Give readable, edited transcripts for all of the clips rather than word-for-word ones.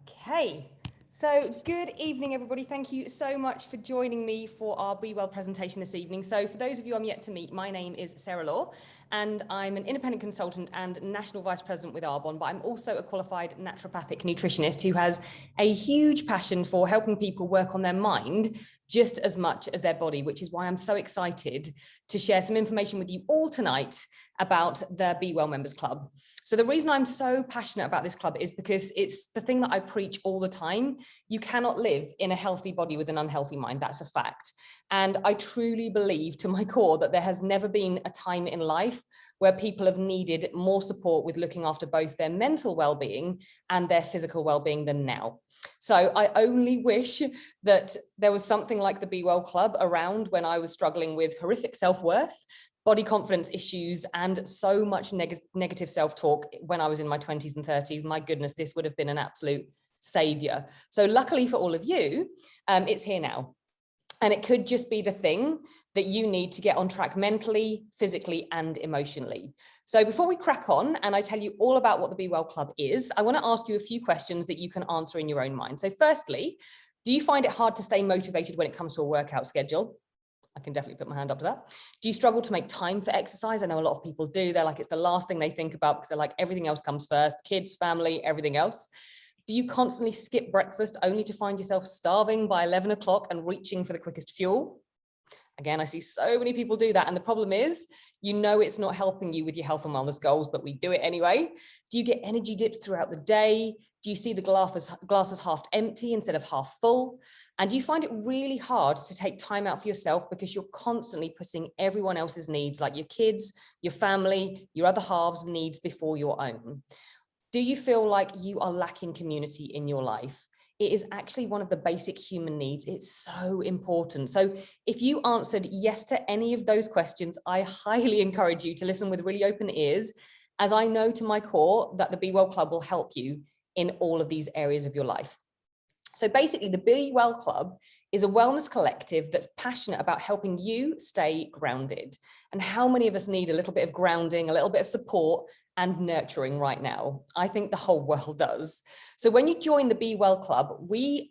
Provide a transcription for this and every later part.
Okay, so good evening, everybody. Thank you so much for joining me for our Be Well presentation this evening. So for those of you I'm yet to meet, my name is Sarah Law, and I'm an independent consultant and national vice president with Arbonne, but I'm also a qualified naturopathic nutritionist who has a huge passion for helping people work on their mind just as much as their body, which is why I'm so excited to share some information with you all tonight about the Be Well Members Club. So the reason I'm so passionate about this club is because it's the thing that I preach all the time. You cannot live in a healthy body with an unhealthy mind. That's a fact. And I truly believe to my core that there has never been a time in life where people have needed more support with looking after both their mental well-being and their physical well-being than now. So I only wish that there was something like the Be Well Club around when I was struggling with horrific self-worth, body confidence issues, and so much negative self-talk when I was in my 20s and 30s. My goodness, this would have been an absolute savior. So luckily for all of you, it's here now. And it could just be the thing that you need to get on track mentally, physically, and emotionally. So before we crack on and I tell you all about what the Be Well Club is, I want to ask you a few questions that you can answer in your own mind. So firstly, do you find it hard to stay motivated when it comes to a workout schedule? I can definitely put my hand up to that. Do you struggle to make time for exercise? I know a lot of people do. They're like, it's the last thing they think about because they're like, everything else comes first, kids, family, everything else. Do you constantly skip breakfast only to find yourself starving by 11 o'clock and reaching for the quickest fuel? Again, I see so many people do that. And the problem is, you know, it's not helping you with your health and wellness goals, but we do it anyway. Do you get energy dips throughout the day? Do you see the glasses half empty instead of half full? And do you find it really hard to take time out for yourself because you're constantly putting everyone else's needs, like your kids, your family, your other halves' needs before your own? Do you feel like you are lacking community in your life? It is actually one of the basic human needs. It's so important. So if you answered yes to any of those questions, I highly encourage you to listen with really open ears, as I know to my core that the Be Well Club will help you in all of these areas of your life. So basically, the Be Well Club is a wellness collective that's passionate about helping you stay grounded. And how many of us need a little bit of grounding, a little bit of support and nurturing right now? I think the whole world does. So when you join the Be Well Club, we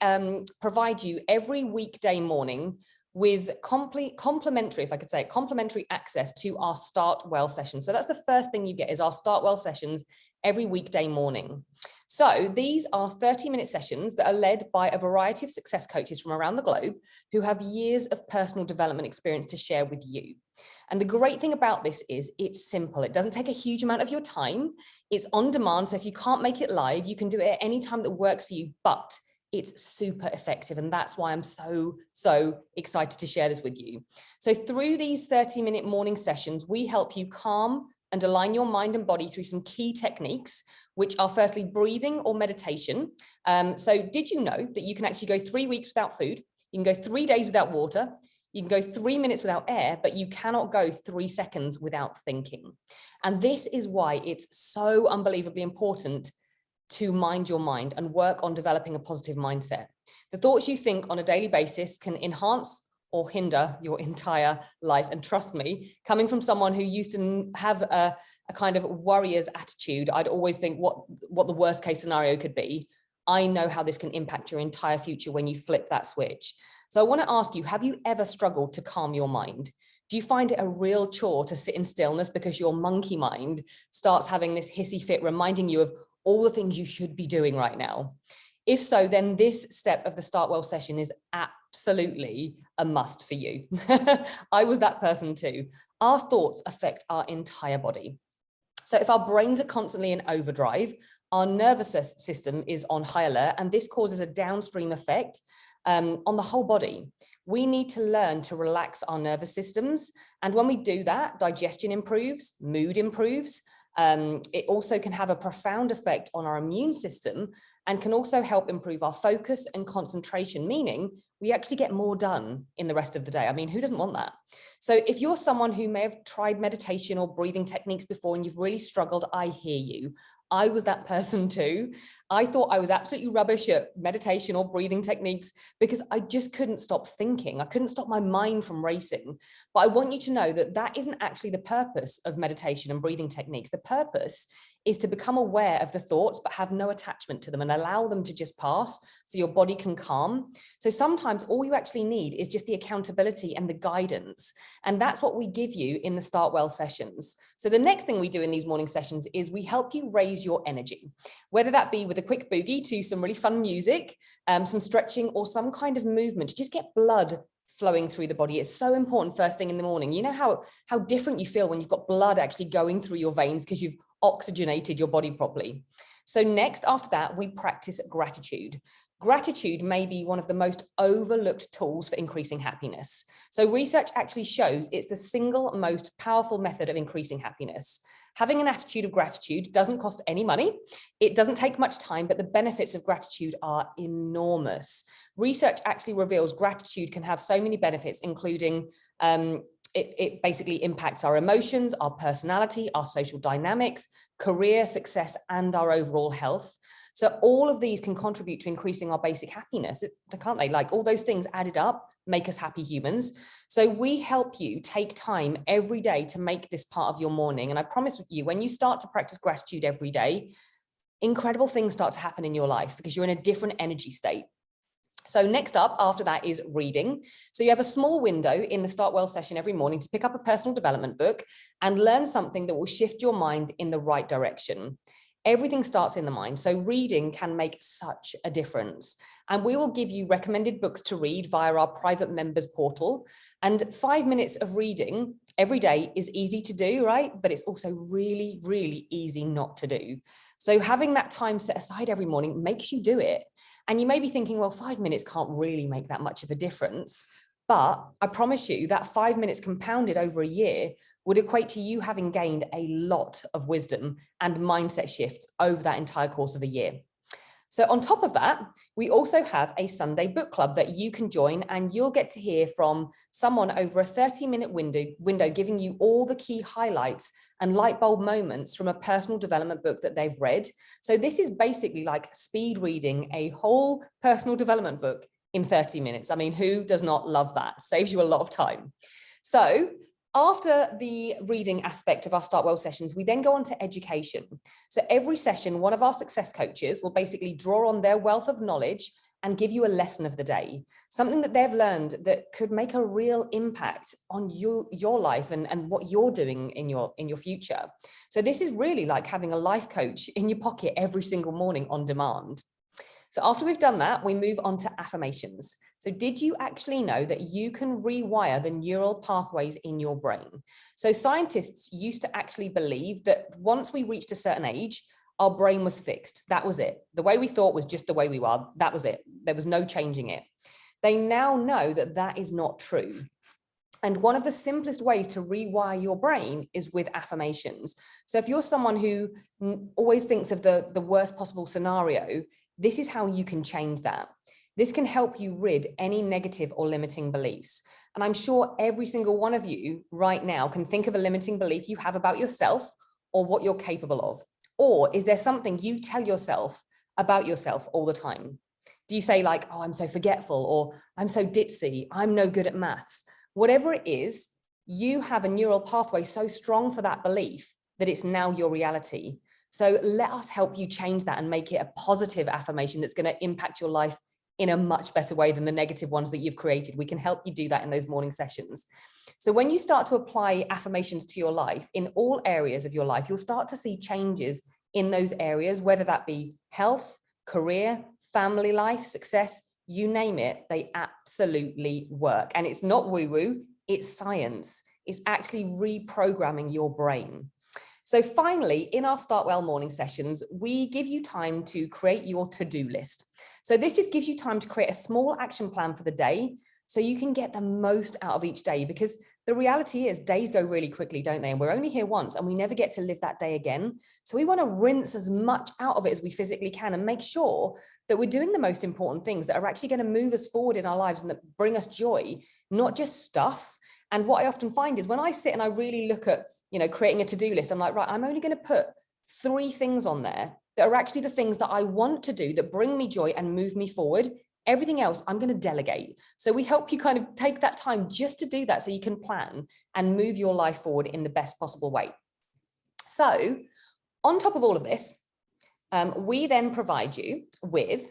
provide you every weekday morning with complimentary, if I could say it, complimentary access to our Start Well sessions. So that's the first thing you get, is our Start Well sessions every weekday morning. So these are 30-minute sessions that are led by a variety of success coaches from around the globe who have years of personal development experience to share with you. And the great thing about this is it's simple. It doesn't take a huge amount of your time. It's on demand. So if you can't make it live, you can do it at any time that works for you, but it's super effective. And that's why I'm so excited to share this with you. So through these 30-minute morning sessions, we help you calm and align your mind and body through some key techniques, which are firstly breathing or meditation. So did you know that you can actually go 3 weeks without food? You can go 3 days without water. You can go 3 minutes without air, but you cannot go 3 seconds without thinking. And this is why it's so unbelievably important to mind your mind and work on developing a positive mindset. The thoughts you think on a daily basis can enhance or hinder your entire life. And trust me, coming from someone who used to have a kind of warrior's attitude, I'd always think what the worst case scenario could be. I know how this can impact your entire future when you flip that switch. So I want to ask you, have you ever struggled to calm your mind? Do you find it a real chore to sit in stillness because your monkey mind starts having this hissy fit reminding you of all the things you should be doing right now? If so, then this step of the Start Well session is absolutely a must for you. I was that person too. Our thoughts affect our entire body. So if our brains are constantly in overdrive, our nervous system is on high alert, and this causes a downstream effect on the whole body. We need to learn to relax our nervous systems. And when we do that, digestion improves, mood improves. It also can have a profound effect on our immune system and can also help improve our focus and concentration, meaning we actually get more done in the rest of the day. I mean, who doesn't want that? So if you're someone who may have tried meditation or breathing techniques before and you've really struggled, I hear you. I was that person too. I thought I was absolutely rubbish at meditation or breathing techniques because I just couldn't stop thinking. I couldn't stop my mind from racing. But I want you to know that that isn't actually the purpose of meditation and breathing techniques. The purpose is to become aware of the thoughts, but have no attachment to them and allow them to just pass so your body can calm. So sometimes all you actually need is just the accountability and the guidance. And that's what we give you in the Start Well sessions. So the next thing we do in these morning sessions is we help you raise your energy, whether that be with a quick boogie to some really fun music, some stretching, or some kind of movement to just get blood flowing through the body. It's so important first thing in the morning. You know how different you feel when you've got blood actually going through your veins because you've oxygenated your body properly. So next, after that, we practice gratitude. Gratitude may be one of the most overlooked tools for increasing happiness. So research actually shows it's the single most powerful method of increasing happiness. Having an attitude of gratitude doesn't cost any money. It doesn't take much time, but the benefits of gratitude are enormous. Research actually reveals gratitude can have so many benefits, including it basically impacts our emotions, our personality, our social dynamics, career success, and our overall health. So all of these can contribute to increasing our basic happiness, can't they? Like all those things added up make us happy humans. So we help you take time every day to make this part of your morning. And I promise you, when you start to practice gratitude every day, incredible things start to happen in your life because you're in a different energy state. So next up after that is reading. So you have a small window in the Start Well session every morning to pick up a personal development book and learn something that will shift your mind in the right direction. Everything starts in the mind. So reading can make such a difference. And we will give you recommended books to read via our private members portal. And 5 minutes of reading every day is easy to do, right? But it's also really, really easy not to do. So having that time set aside every morning makes you do it. And you may be thinking, well, 5 minutes can't really make that much of a difference. But I promise you that 5 minutes compounded over a year would equate to you having gained a lot of wisdom and mindset shifts over that entire course of a year. So on top of that, we also have a Sunday book club that you can join, and you'll get to hear from someone over a 30-minute window giving you all the key highlights and light bulb moments from a personal development book that they've read. So this is basically like speed reading a whole personal development book in 30 minutes. I mean, who does not love that? Saves you a lot of time. So after the reading aspect of our Start Well sessions, we then go on to education. So every session, one of our success coaches will basically draw on their wealth of knowledge and give you a lesson of the day, something that they've learned that could make a real impact on your life and what you're doing in your future. So this is really like having a life coach in your pocket every single morning on demand. So after we've done that, we move on to affirmations. So did you actually know that you can rewire the neural pathways in your brain? So scientists used to actually believe that once we reached a certain age, our brain was fixed. That was it. The way we thought was just the way we were. That was it. There was no changing it. They now know that that is not true. And one of the simplest ways to rewire your brain is with affirmations. So if you're someone who always thinks of the worst possible scenario, this is how you can change that. This can help you rid any negative or limiting beliefs. And I'm sure every single one of you right now can think of a limiting belief you have about yourself or what you're capable of. Or is there something you tell yourself about yourself all the time? Do you say like, oh, I'm so forgetful, or I'm so ditzy, I'm no good at maths? Whatever it is, you have a neural pathway so strong for that belief that it's now your reality. So let us help you change that and make it a positive affirmation that's going to impact your life in a much better way than the negative ones that you've created. We can help you do that in those morning sessions. So when you start to apply affirmations to your life in all areas of your life, you'll start to see changes in those areas, whether that be health, career, family life, success, you name it, they absolutely work. And it's not woo-woo, it's science. It's actually reprogramming your brain. So finally, in our Start Well morning sessions, we give you time to create your to-do list. So this just gives you time to create a small action plan for the day so you can get the most out of each day, because the reality is days go really quickly, don't they? And we're only here once and we never get to live that day again. So we want to rinse as much out of it as we physically can and make sure that we're doing the most important things that are actually going to move us forward in our lives and that bring us joy, not just stuff. And what I often find is when I sit and I really look at, creating a to-do list, I'm like, right, I'm only going to put 3 things on there that are actually the things that I want to do that bring me joy and move me forward. Everything else, I'm going to delegate. So we help you kind of take that time just to do that so you can plan and move your life forward in the best possible way. So On top of all of this, we then provide you with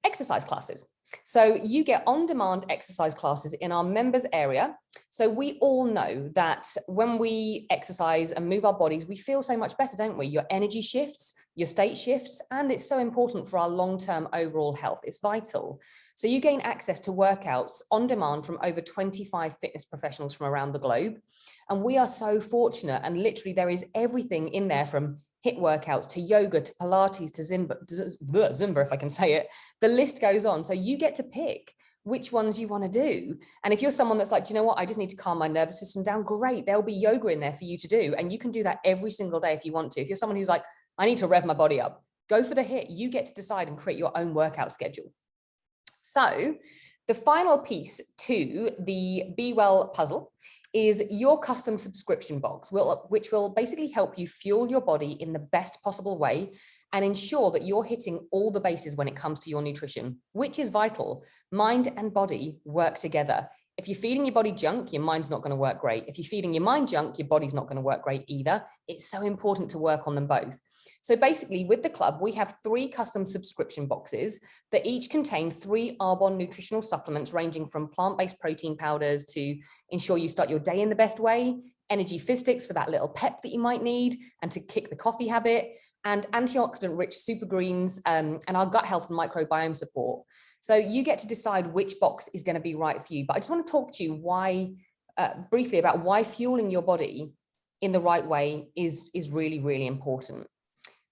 exercise classes. So you get on-demand exercise classes in our members area. So we all know that when we exercise and move our bodies, we feel so much better, don't we? Your energy shifts, your state shifts, and it's so important for our long-term overall health. It's vital. So you gain access to workouts on demand from over 25 fitness professionals from around the globe. And we are so fortunate, and literally there is everything in there, from HIIT workouts to yoga to Pilates to Zumba, if I can say it. The list goes on. So you get to pick which ones you want to do. And if you're someone that's like, do you know what, I just need to calm my nervous system down, great. There'll be yoga in there for you to do. And you can do that every single day if you want to. If you're someone who's like, I need to rev my body up, go for the HIIT. You get to decide and create your own workout schedule. So the final piece to the Be Well puzzle is your custom subscription box, which will basically help you fuel your body in the best possible way and ensure that you're hitting all the bases when it comes to your nutrition, which is vital. Mind and body work together. If you're feeding your body junk, your mind's not going to work great. If you're feeding your mind junk, your body's not going to work great either. It's so important to work on them both. So basically with the club, we have 3 custom subscription boxes that each contain 3 Arbonne nutritional supplements, ranging from plant-based protein powders to ensure you start your day in the best way, energy fizz sticks for that little pep that you might need and to kick the coffee habit, and antioxidant rich super greens, and our gut health and microbiome support. So you get to decide which box is going to be right for you. But I just want to talk to you briefly about why fueling your body in the right way is really, really important.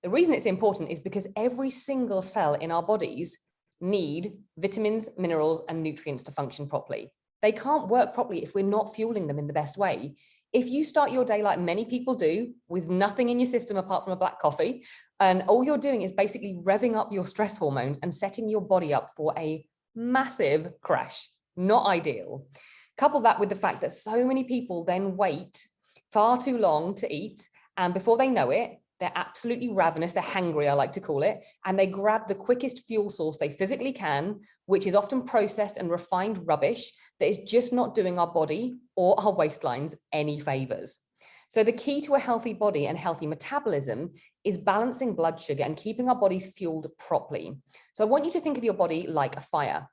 The reason it's important is because every single cell in our bodies need vitamins, minerals, and nutrients to function properly. They can't work properly if we're not fueling them in the best way. If you start your day like many people do, with nothing in your system apart from a black coffee, and all you're doing is basically revving up your stress hormones and setting your body up for a massive crash, not ideal. Couple that with the fact that so many people then wait far too long to eat, and before they know it, they're absolutely ravenous, they're hangry, I like to call it, and they grab the quickest fuel source they physically can, which is often processed and refined rubbish that is just not doing our body or our waistlines any favors. So the key to a healthy body and healthy metabolism is balancing blood sugar and keeping our bodies fueled properly. So I want you to think of your body like a fire.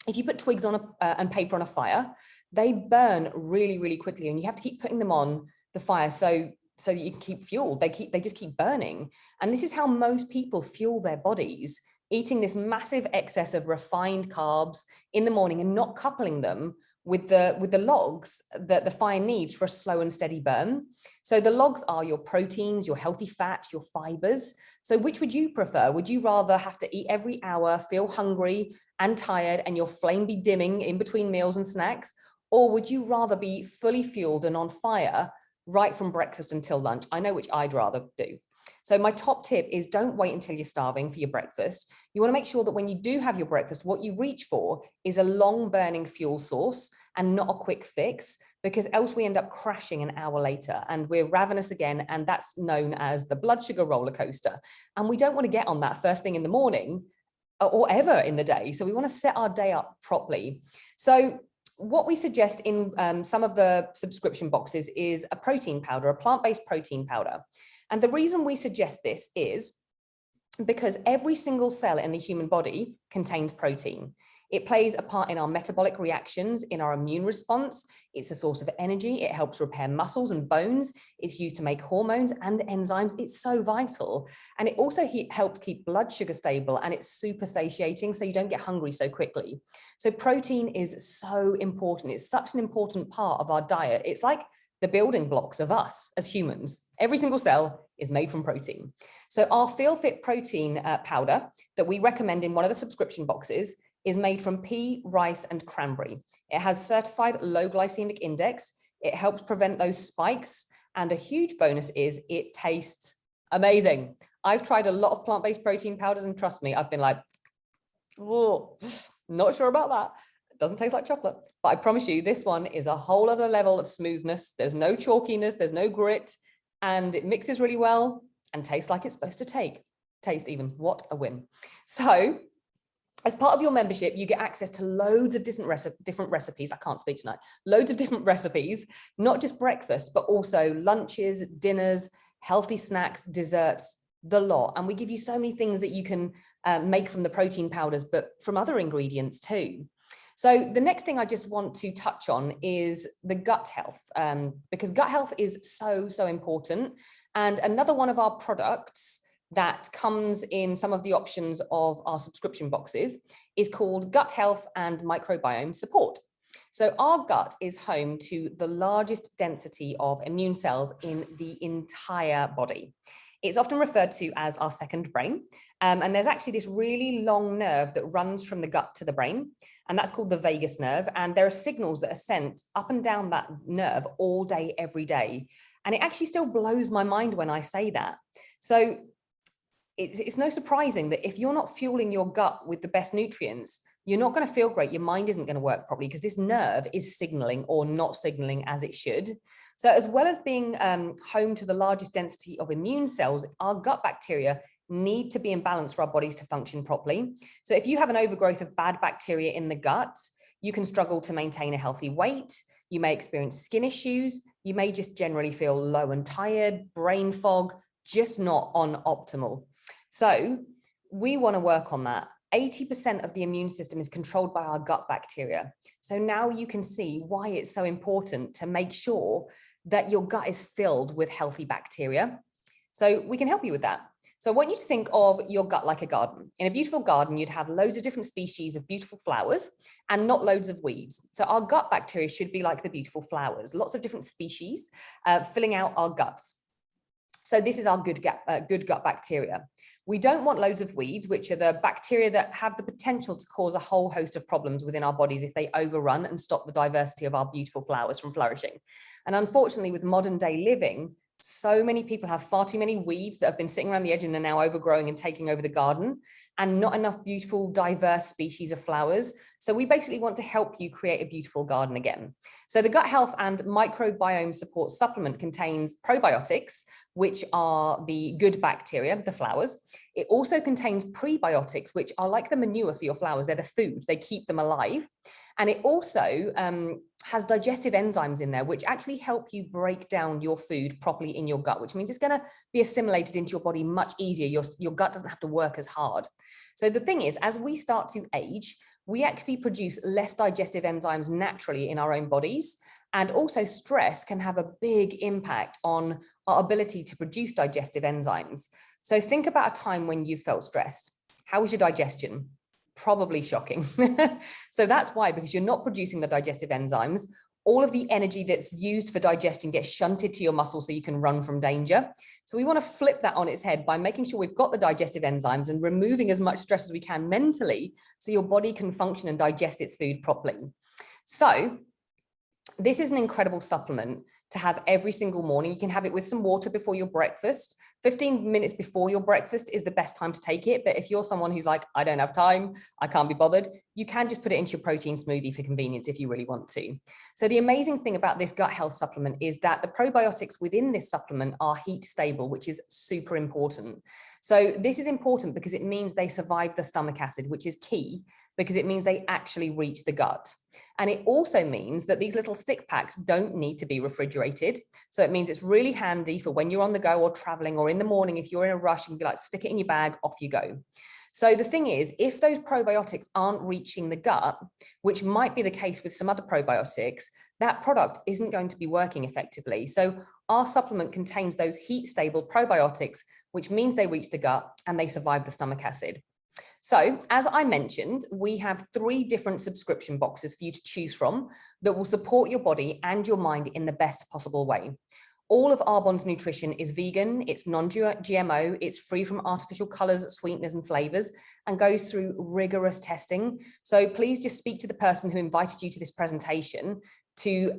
If you put twigs on and paper on a fire, they burn really, really quickly, and you have to keep putting them on the fire so that you can keep fueled. They just keep burning. And this is how most people fuel their bodies, eating this massive excess of refined carbs in the morning and not coupling them with the logs that the fire needs for a slow and steady burn. So the logs are your proteins, your healthy fats, your fibers. So which would you prefer? Would you rather have to eat every hour, feel hungry and tired, and your flame be dimming in between meals and snacks? Or would you rather be fully fueled and on fire right from breakfast until lunch? I know which I'd rather do. So my top tip is don't wait until you're starving for your breakfast. You want to make sure that when you do have your breakfast, what you reach for is a long burning fuel source and not a quick fix, because else we end up crashing an hour later and we're ravenous again. And that's known as the blood sugar roller coaster. And we don't want to get on that first thing in the morning or ever in the day. So we want to set our day up properly. So what we suggest in some of the subscription boxes is a protein powder, a plant-based protein powder. And the reason we suggest this is because every single cell in the human body contains protein. It plays a part in our metabolic reactions, in our immune response. It's a source of energy. It helps repair muscles and bones. It's used to make hormones and enzymes. It's so vital. And it also helps keep blood sugar stable, and it's super satiating, so you don't get hungry so quickly. So protein is so important. It's such an important part of our diet. It's like the building blocks of us as humans. Every single cell is made from protein. So our Feel Fit protein powder that we recommend in one of the subscription boxes is made from pea, rice, and cranberry. It has certified low glycemic index. It helps prevent those spikes. And a huge bonus is it tastes amazing. I've tried a lot of plant-based protein powders, and trust me, I've been like, whoa, not sure about that. Doesn't taste like chocolate, but I promise you this one is a whole other level of smoothness. There's no chalkiness, there's no grit, and it mixes really well and tastes like it's supposed to taste even. What a win. So as part of your membership, you get access to loads of different recipes. I can't speak tonight. Loads of different recipes, not just breakfast, but also lunches, dinners, healthy snacks, desserts, the lot. And we give you so many things that you can make from the protein powders, but from other ingredients too. So the next thing I just want to touch on is the gut health, because gut health is so important. And another one of our products that comes in some of the options of our subscription boxes is called Gut Health and Microbiome Support. So our gut is home to the largest density of immune cells in the entire body. It's often referred to as our second brain. And there's actually this really long nerve that runs from the gut to the brain, and that's called the vagus nerve. And there are signals that are sent up and down that nerve all day, every day. And it actually still blows my mind when I say that. So it's no surprising that if you're not fueling your gut with the best nutrients, you're not going to feel great. Your mind isn't going to work properly because this nerve is signaling or not signaling as it should. So as well as being home to the largest density of immune cells, our gut bacteria need to be in balance for our bodies to function properly. So if you have an overgrowth of bad bacteria in the gut, you can struggle to maintain a healthy weight. You may experience skin issues. You may just generally feel low and tired, brain fog, just not on optimal. So we want to work on that. 80% of the immune system is controlled by our gut bacteria. So now you can see why it's so important to make sure that your gut is filled with healthy bacteria. So we can help you with that. So I want you to think of your gut like a garden. In a beautiful garden, you'd have loads of different species of beautiful flowers and not loads of weeds. So our gut bacteria should be like the beautiful flowers, lots of different species filling out our guts. So this is our good gut bacteria. We don't want loads of weeds, which are the bacteria that have the potential to cause a whole host of problems within our bodies if they overrun and stop the diversity of our beautiful flowers from flourishing. And unfortunately, with modern day living, so many people have far too many weeds that have been sitting around the edge and are now overgrowing and taking over the garden, and not enough beautiful, diverse species of flowers. So we basically want to help you create a beautiful garden again. So the Gut Health and Microbiome Support Supplement contains probiotics, which are the good bacteria, the flowers. It also contains prebiotics, which are like the manure for your flowers. They're the food, they keep them alive. And it also has digestive enzymes in there, which actually help you break down your food properly in your gut, which means it's going to be assimilated into your body much easier. Your gut doesn't have to work as hard. So the thing is, as we start to age, we actually produce less digestive enzymes naturally in our own bodies. And also stress can have a big impact on our ability to produce digestive enzymes. So think about a time when you felt stressed. How was your digestion? Probably shocking. So that's why, because you're not producing the digestive enzymes, all of the energy that's used for digestion gets shunted to your muscles so you can run from danger. So we want to flip that on its head by making sure we've got the digestive enzymes and removing as much stress as we can mentally so your body can function and digest its food properly. So this is an incredible supplement to have every single morning. You can have it with some water before your breakfast. 15 minutes before your breakfast is the best time to take it. But if you're someone who's like, I don't have time, I can't be bothered, you can just put it into your protein smoothie for convenience if you really want to. So the amazing thing about this gut health supplement is that the probiotics within this supplement are heat stable, which is super important. So this is important because it means they survive the stomach acid, which is key, because it means they actually reach the gut. And it also means that these little stick packs don't need to be refrigerated. So it means it's really handy for when you're on the go or traveling, or in the morning, if you're in a rush, you can be like, stick it in your bag, off you go. So the thing is, if those probiotics aren't reaching the gut, which might be the case with some other probiotics, that product isn't going to be working effectively. So our supplement contains those heat stable probiotics, which means they reach the gut and they survive the stomach acid. So as I mentioned, we have 3 different subscription boxes for you to choose from that will support your body and your mind in the best possible way. All of Arbonne's nutrition is vegan, it's non-GMO, it's free from artificial colors, sweeteners and flavors, and goes through rigorous testing. So please just speak to the person who invited you to this presentation to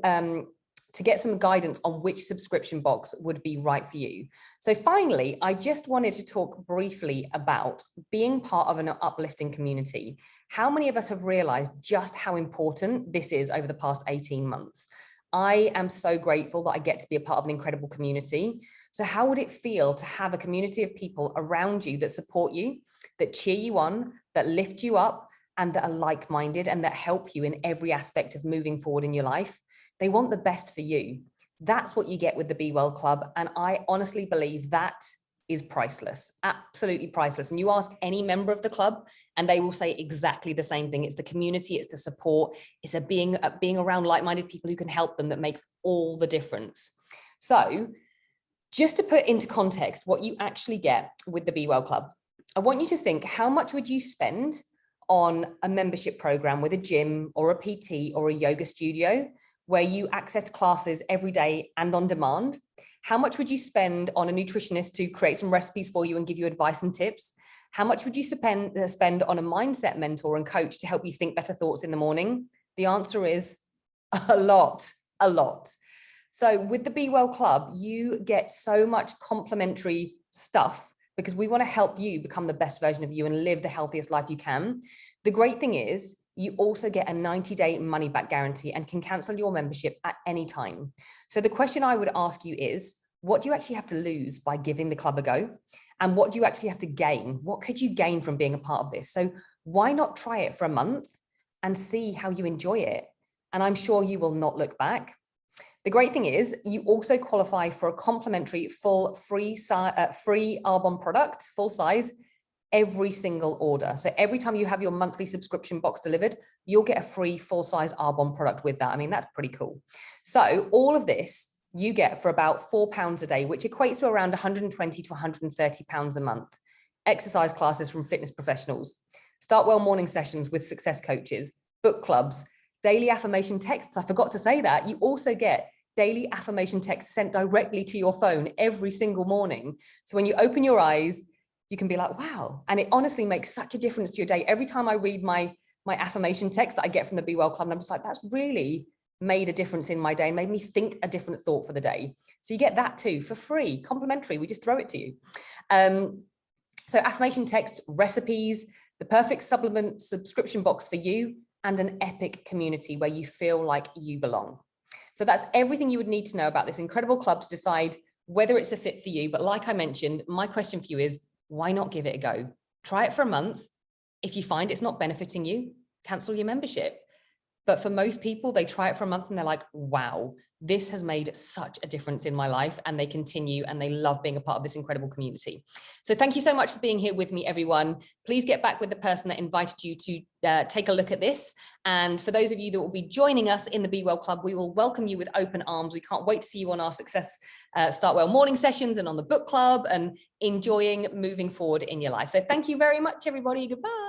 get some guidance on which subscription box would be right for you. So finally, I just wanted to talk briefly about being part of an uplifting community. How many of us have realized just how important this is over the past 18 months? I am so grateful that I get to be a part of an incredible community. So how would it feel to have a community of people around you that support you, that cheer you on, that lift you up, and that are like-minded and that help you in every aspect of moving forward in your life? They want the best for you. That's what you get with the Be Well Club. And I honestly believe that is priceless, absolutely priceless. And you ask any member of the club and they will say exactly the same thing. It's the community, it's the support, it's being around like-minded people who can help them that makes all the difference. So just to put into context what you actually get with the Be Well Club, I want you to think, how much would you spend on a membership program with a gym or a PT or a yoga studio where you access classes every day and on demand? How much would you spend on a nutritionist to create some recipes for you and give you advice and tips? How much would you spend on a mindset mentor and coach to help you think better thoughts in the morning? The answer is a lot, a lot. So with the Be Well Club, you get so much complimentary stuff because we want to help you become the best version of you and live the healthiest life you can. The great thing is you also get a 90-day money back guarantee and can cancel your membership at any time. So the question I would ask you is, what do you actually have to lose by giving the club a go? And what do you actually have to gain? What could you gain from being a part of this? So why not try it for a month and see how you enjoy it? And I'm sure you will not look back. The great thing is you also qualify for a complimentary free Arbonne product, full size, every single order. So every time you have your monthly subscription box delivered, you'll get a free full-size Arbonne product with that. I mean, that's pretty cool. So all of this you get for about £4 a day, which equates to around 120 to 130 pounds a month. Exercise classes from fitness professionals, Start Well morning sessions with success coaches, book clubs, daily affirmation texts. I forgot to say that. You also get daily affirmation texts sent directly to your phone every single morning. So when you open your eyes, you can be like, wow. And it honestly makes such a difference to your day. Every time I read my affirmation text that I get from the Be Well Club, and I'm just like, that's really made a difference in my day, made me think a different thought for the day. So you get that too for free, complimentary. We just throw it to you. So affirmation texts, recipes, the perfect supplement subscription box for you, and an epic community where you feel like you belong. So that's everything you would need to know about this incredible club to decide whether it's a fit for you. But like I mentioned, my question for you is, why not give it a go? Try it for a month. If you find it's not benefiting you, cancel your membership. But for most people, they try it for a month and they're like, wow, this has made such a difference in my life. And they continue and they love being a part of this incredible community. So thank you so much for being here with me, everyone. Please get back with the person that invited you to take a look at this. And for those of you that will be joining us in the Be Well Club, we will welcome you with open arms. We can't wait to see you on our Success Start Well morning sessions and on the book club and enjoying moving forward in your life. So thank you very much, everybody. Goodbye.